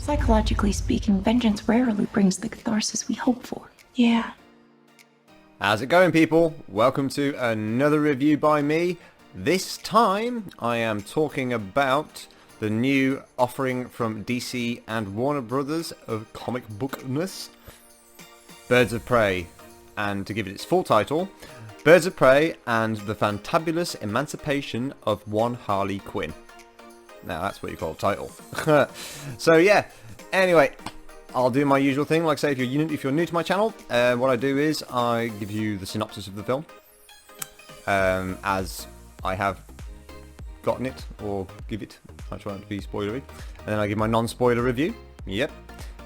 Psychologically speaking, vengeance rarely brings the catharsis we hope for. Yeah. How's it going, people? Welcome to another review by me. This time I am talking about the new offering from DC and Warner Brothers of comic bookness, Birds of Prey. And to give it its full title, Birds of Prey and the Fantabulous Emancipation of one Harley Quinn. Now that's what you call a title. So yeah, anyway, I'll do my usual thing. Like I say, if you're new to my channel, what I do is I give you the synopsis of the film, as I have gotten it, or give it. I try not to be spoilery. And then I give my non-spoiler review. Yep.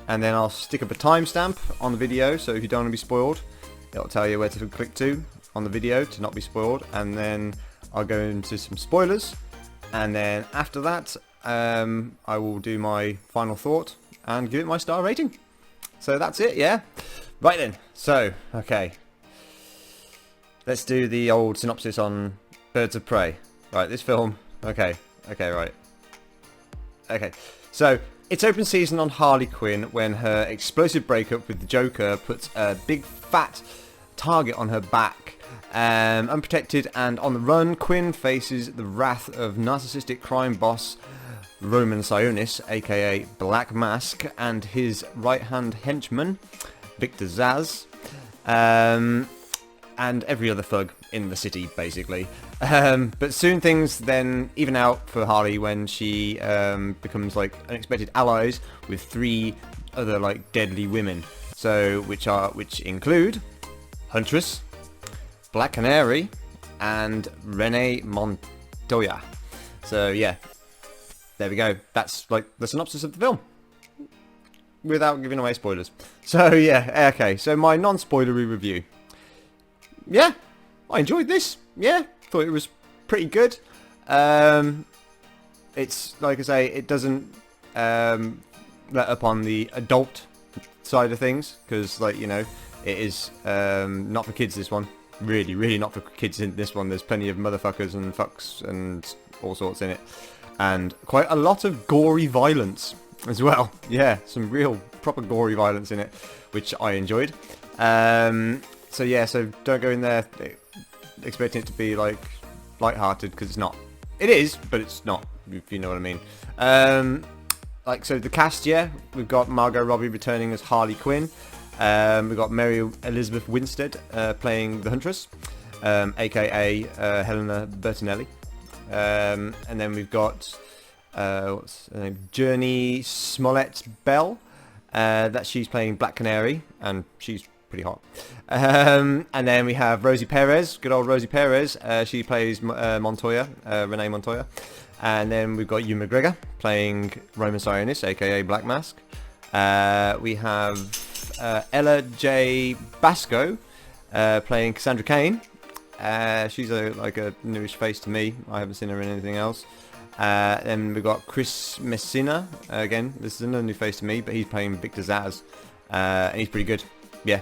And then I'll stick up a timestamp on the video, so if you don't want to be spoiled, it'll tell you where to click to on the video to not be spoiled. And then I'll go into some spoilers. And then after that, I will do my final thought and give it my star rating. So that's it, yeah? Right then, so, okay. Let's do the old synopsis on Birds of Prey. Right, this film, okay, right. Okay, so, it's open season on Harley Quinn when her explosive breakup with the Joker puts a big fat target on her back. Unprotected and on the run, Quinn faces the wrath of narcissistic crime boss Roman Sionis, aka Black Mask, and his right-hand henchman, Victor Zsasz, and every other thug in the city, basically. But soon things then even out for Harley when she becomes like unexpected allies with three other like deadly women. So which include Huntress, Black Canary, and Renee Montoya. So yeah, there we go. That's like the synopsis of the film, without giving away spoilers. So yeah, okay. So my non-spoilery review. Yeah, I enjoyed this. Yeah, thought it was pretty good. It's like I say, it doesn't let up on the adult side of things, because like, you know, it is not for kids, this one. Really not for kids in this one. There's plenty of motherfuckers and fucks and all sorts in it, and quite a lot of gory violence as well. Yeah, some real proper gory violence in it, which I enjoyed. So yeah, so don't go in there expecting it to be like light-hearted, because it's not. It is, but it's not, if you know what I mean. Like, so the cast, yeah, we've got Margot Robbie returning as Harley Quinn. We've got Mary Elizabeth Winstead playing the Huntress, aka Helena Bertinelli. And then we've got what's her name? Jurnee Smollett-Bell, that she's playing Black Canary, and she's pretty hot. And then we have Rosie Perez, good old Rosie Perez. She plays Montoya, Renee Montoya. And then we've got Ewan McGregor playing Roman Sionis, aka Black Mask. We have Ella J. Basco playing Cassandra Cain. She's like a newish face to me. I haven't seen her in anything else. Then we've got Chris Messina. Again, this is another new face to me, but he's playing Victor Zsasz. And he's pretty good. Yeah,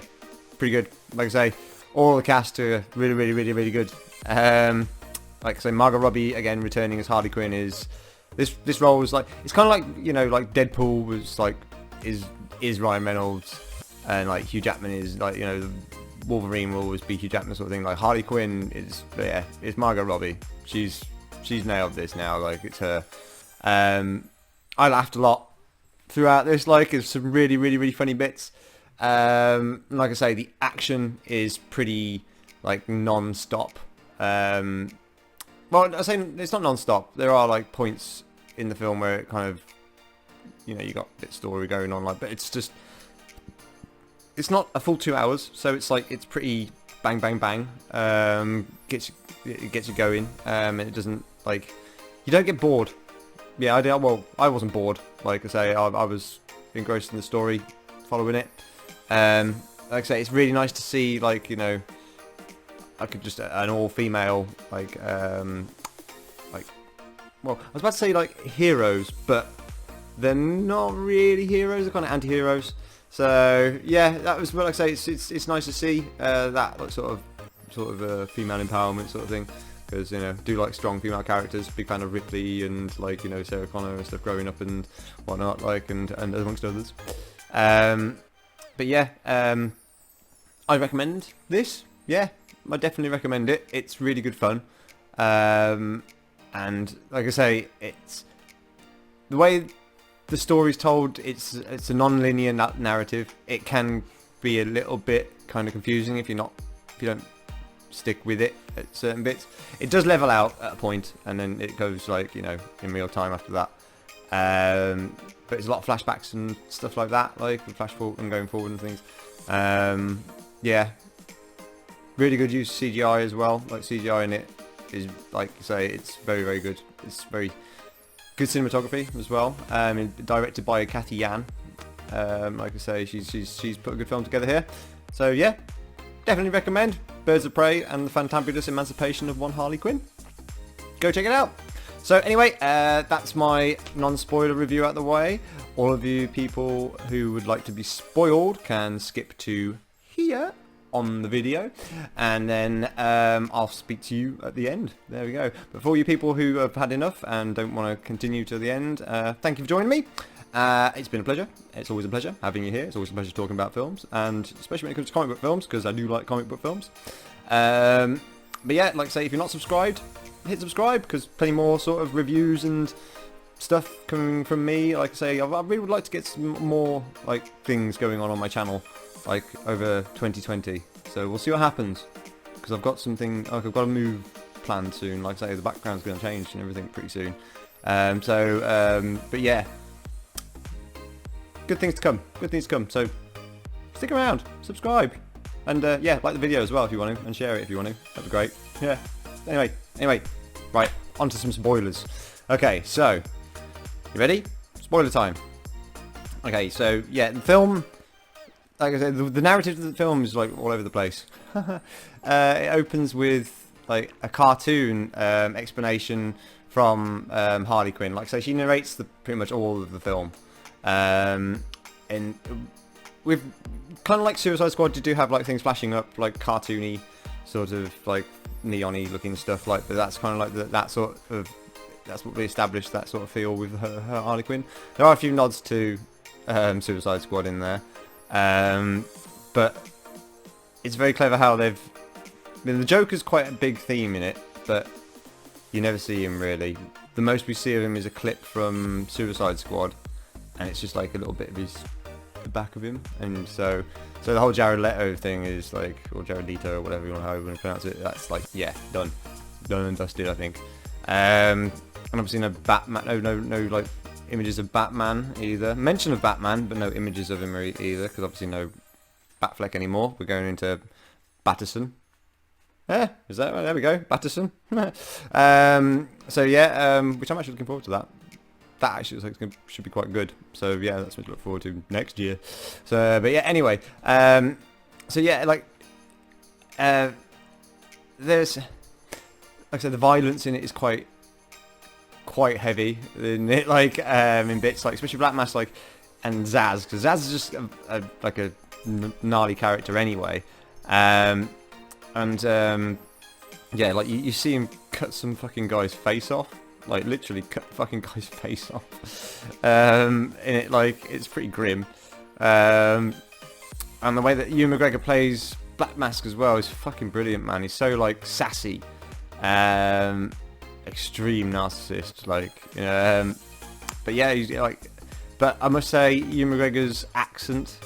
pretty good. Like I say, all the cast are really good. Like I say, Margot Robbie again returning as Harley Quinn is this role is like, it's kind of like, you know, like Deadpool was like is Ryan Reynolds, and like Hugh Jackman is like, you know, Wolverine will always be Hugh Jackman sort of thing. Like Harley Quinn is, yeah, it's Margot Robbie. She's nailed this now. Like, it's her. I laughed a lot throughout this. Like, there's some really funny bits. Like I say, the action is pretty like non-stop. Well, I say it's not non-stop. There are like points in the film where it kind of, you know, you got a bit of story going on, like, but it's just, it's not a full 2 hours, so it's like, it's pretty bang. It gets you going, and it doesn't, like, you don't get bored. Yeah, I wasn't bored. Like I say, I was engrossed in the story, following it. Like I say, it's really nice to see, like, you know, I could just an all-female, like, well, I was about to say like heroes, but they're not really heroes. They're kind of anti-heroes. So yeah, that was what I say. It's nice to see that like, sort of female empowerment sort of thing. because, you know, do like strong female characters. Big fan of Ripley and, like, you know, Sarah Connor and stuff growing up and whatnot, like, and amongst others. But yeah, I recommend this. Yeah, I definitely recommend it. It's really good fun. And like I say, it's the way the story's told. It's a non-linear narrative. It can be a little bit kind of confusing if you don't stick with it at certain bits. It does level out at a point, and then it goes, like, you know, in real time after that. But it's a lot of flashbacks and stuff like that, like flash forward and going forward and things. Yeah, really good use of CGI as well. Like, CGI in it is, like I say, it's very, very good. It's very good cinematography as well. Directed by Kathy Yan. Like I say, she's put a good film together here. So yeah, definitely recommend Birds of Prey and the Fantabulous Emancipation of one Harley Quinn. Go check it out. So anyway, that's my non-spoiler review out the way. All of you people who would like to be spoiled can skip to here on the video, and then I'll speak to you at the end. There we go. But for you people who have had enough and don't want to continue to the end, thank you for joining me. It's been a pleasure. It's always a pleasure having you here. It's always a pleasure talking about films, and especially when it comes to comic book films, because I do like comic book films. But yeah, like I say, if you're not subscribed, hit subscribe, because plenty more sort of reviews and stuff coming from me. Like I say, I really would like to get some more like things going on my channel, like over 2020. So we'll see what happens, because I've got something, like I've got a move planned soon. Like I say, the background's going to change and everything pretty soon. But yeah, good things to come. Good things to come. So stick around, subscribe, and yeah, like the video as well if you want to, and share it if you want to. That'd be great. Yeah. Anyway, right, on to some spoilers. Okay, so you ready? Spoiler time. Okay, so yeah, the film, like I said, the narrative of the film is like all over the place. It opens with like a cartoon explanation from Harley Quinn. Like I say, she narrates pretty much all of the film. And with kind of like Suicide Squad, you do have like things flashing up, like cartoony, sort of like neon-y looking stuff, like, but that's kind of like that sort of, that's what we established, that sort of feel with her Harley Quinn. There are a few nods to Suicide Squad in there, but it's very clever how they've, I mean, the Joker's quite a big theme in it, but you never see him really. The most we see of him is a clip from Suicide Squad, and it's just like a little bit of the back of him, and so the whole Jared Leto thing is like, or Jared Leto or whatever you want, however you want to pronounce it, that's like, yeah, done and dusted, I think. And obviously no Batman, no like images of Batman either. Mention of Batman, but no images of him either, because obviously no Batfleck anymore. We're going into Batterson. Yeah, is that right? There we go, Batterson. So yeah, which I'm actually looking forward to that. That actually looks like it should be quite good. So yeah, that's what to look forward to next year. So, but yeah, anyway. So yeah, like, there's, like I said, the violence in it is quite heavy in it, like, in bits, like especially Black Mask, like, and Zaz, because Zaz is just like a gnarly character anyway. Yeah, like you see him cut some fucking guy's face off. Like, literally cut the fucking guy's face off. In it, like, it's pretty grim. And the way that Ewan McGregor plays Black Mask as well is fucking brilliant, man. He's so, like, sassy. Extreme narcissist, like, but yeah, he's like, but I must say, Ewan McGregor's accent,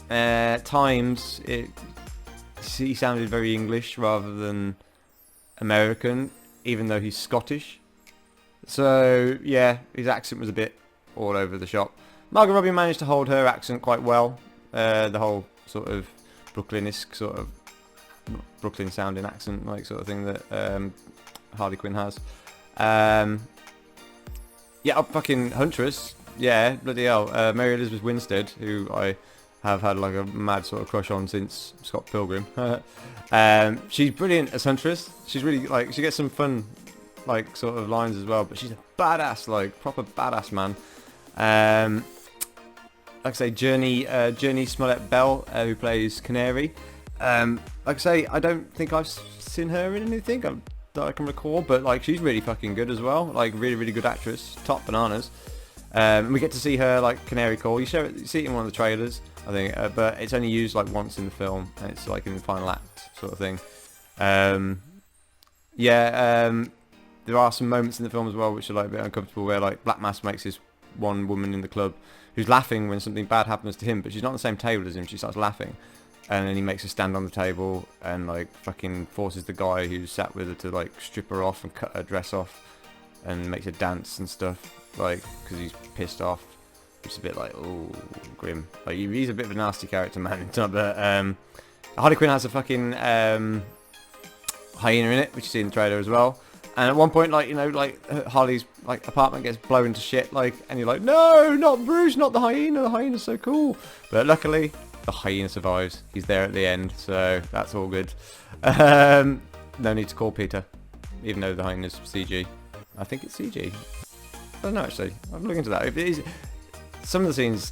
at times, he sounded very English rather than American, even though he's Scottish. So yeah, his accent was a bit all over the shop. Margot Robbie managed to hold her accent quite well. The whole sort of Brooklyn-esque, sort of Brooklyn sounding accent, like, sort of thing that Harley Quinn has. Yeah, fucking Huntress. Yeah, bloody hell. Mary Elizabeth Winstead, who I have had like a mad sort of crush on since Scott Pilgrim. She's brilliant as Huntress. She's really, like, she gets some fun, like, sort of lines as well, but she's a badass, like, proper badass, man. Like I say, Jurnee Smollett-Bell, who plays Canary. Like I say, I don't think I've seen her in anything. that I can recall, but like she's really fucking good as well. Like really, really good actress, top bananas. We get to see her like canary call. You see it in one of the trailers, I think, but it's only used like once in the film, and it's like in the final act sort of thing. There are some moments in the film as well which are like a bit uncomfortable, where like Black Mask makes this one woman in the club who's laughing when something bad happens to him, but she's not on the same table as him. She starts laughing, and then he makes her stand on the table and like fucking forces the guy who's sat with her to like strip her off and cut her dress off, and makes her dance and stuff, like because he's pissed off. It's a bit like, oh, grim. Like he's a bit of a nasty character, man. But Harley Quinn has a fucking hyena in it, which you see in the trailer as well. And at one point, like, you know, like Harley's like apartment gets blown to shit, like, and you're like, no, not Bruce, not the hyena. The hyena's so cool. But luckily, the hyena survives. He's there at the end, so that's all good. No need to call Peter, even though the hyena's CG. I think it's CG. I don't know actually. I'll look into that. If it is, some of the scenes,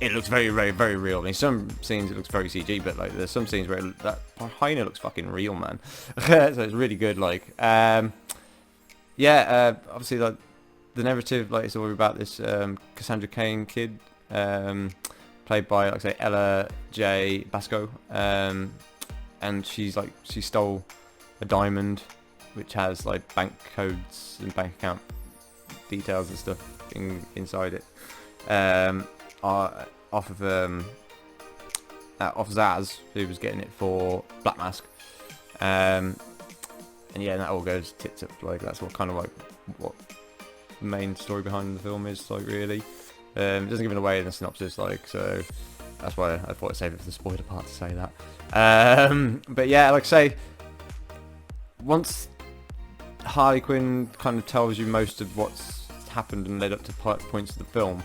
it looks very, very, very real. I mean, some scenes it looks very CG, but like there's some scenes where that hyena looks fucking real, man. So it's really good. Like, obviously, like the narrative, like it's all about this Cassandra Cain kid, played by, like I say, Ella J. Basco, and she stole a diamond, which has like bank codes and bank account details and stuff inside it. Off of Zaz, who was getting it for Black Mask, and yeah, and that all goes tits up. Like that's what kind of like what the main story behind the film is, like really. It doesn't give it away in the synopsis, like, so that's why I thought I'd save it for the spoiler part to say that. But yeah, like I say, once Harley Quinn kind of tells you most of what's happened and led up to points of the film,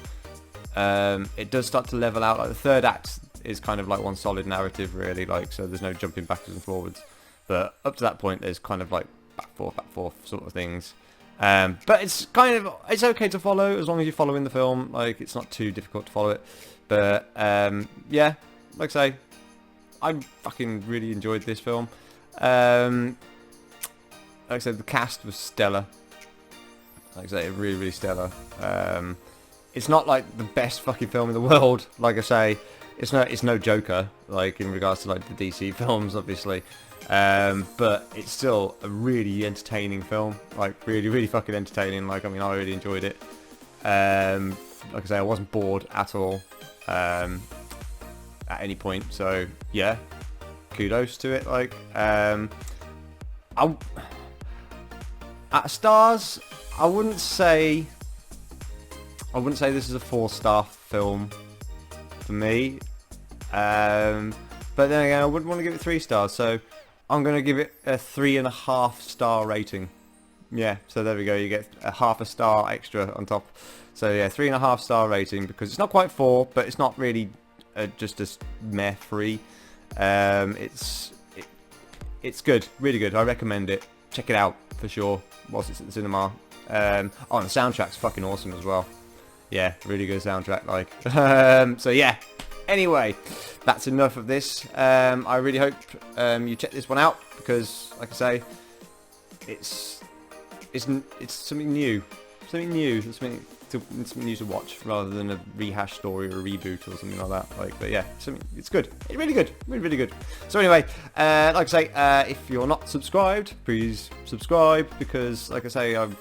it does start to level out. Like the third act is kind of like one solid narrative, really. Like, so there's no jumping backwards and forwards. But up to that point, there's kind of like back forth sort of things. But it's okay to follow as long as you're following the film. Like, it's not too difficult to follow it. But yeah, like I say, I fucking really enjoyed this film. Like I said, the cast was stellar. Like I say, really, really stellar. It's not like the best fucking film in the world. Like I say, it's no Joker, like in regards to like the DC films, obviously. But it's still a really entertaining film. Like really, really fucking entertaining. Like, I mean, I really enjoyed it. Like I say, I wasn't bored at all at any point. So yeah, kudos to it. Like, at stars, I wouldn't say this is a 4-star film for me, but then again, I wouldn't want to give it 3 stars, so I'm going to give it a 3.5-star rating. Yeah, so there we go, you get a half a star extra on top. So yeah, 3.5-star rating, because it's not quite 4, but it's not really just a meh 3. It's good, really good. I recommend it. Check it out for sure whilst it's at the cinema. And the soundtrack's fucking awesome as well. Yeah, really good soundtrack, like. So yeah, anyway, that's enough of this. I really hope you check this one out, because like I say, it's something new, something new to watch, rather than a rehash story or a reboot or something like that. Like, but yeah, it's good. It's really good, really good. So anyway, like I say, if you're not subscribed, please subscribe, because like I say, I'm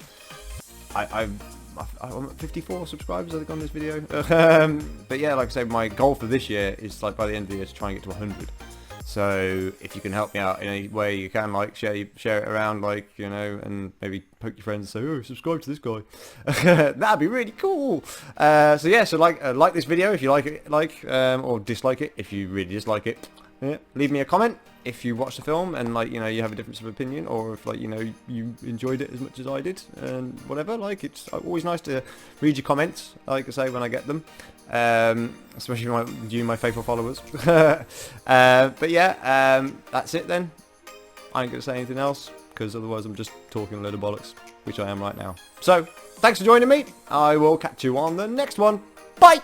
at 54 subscribers, I think, on this video. But yeah, like I say, my goal for this year is, like, by the end of the year, to try and get to 100. So if you can help me out in any way you can, like share it around, like, you know, and maybe poke your friends and say, oh, subscribe to this guy. That'd be really cool. So yeah, so like this video if you like it, or dislike it if you really dislike it. Yeah. Leave me a comment if you watch the film and, like, you know, you have a difference of opinion, or if, like, you know, you enjoyed it as much as I did, and whatever. Like, it's always nice to read your comments, like I say, when I get them, especially my faithful followers. But yeah, that's it then. I ain't gonna say anything else, because otherwise I'm just talking a load of bollocks, which I am right now. So thanks for joining me. I will catch you on the next one. Bye.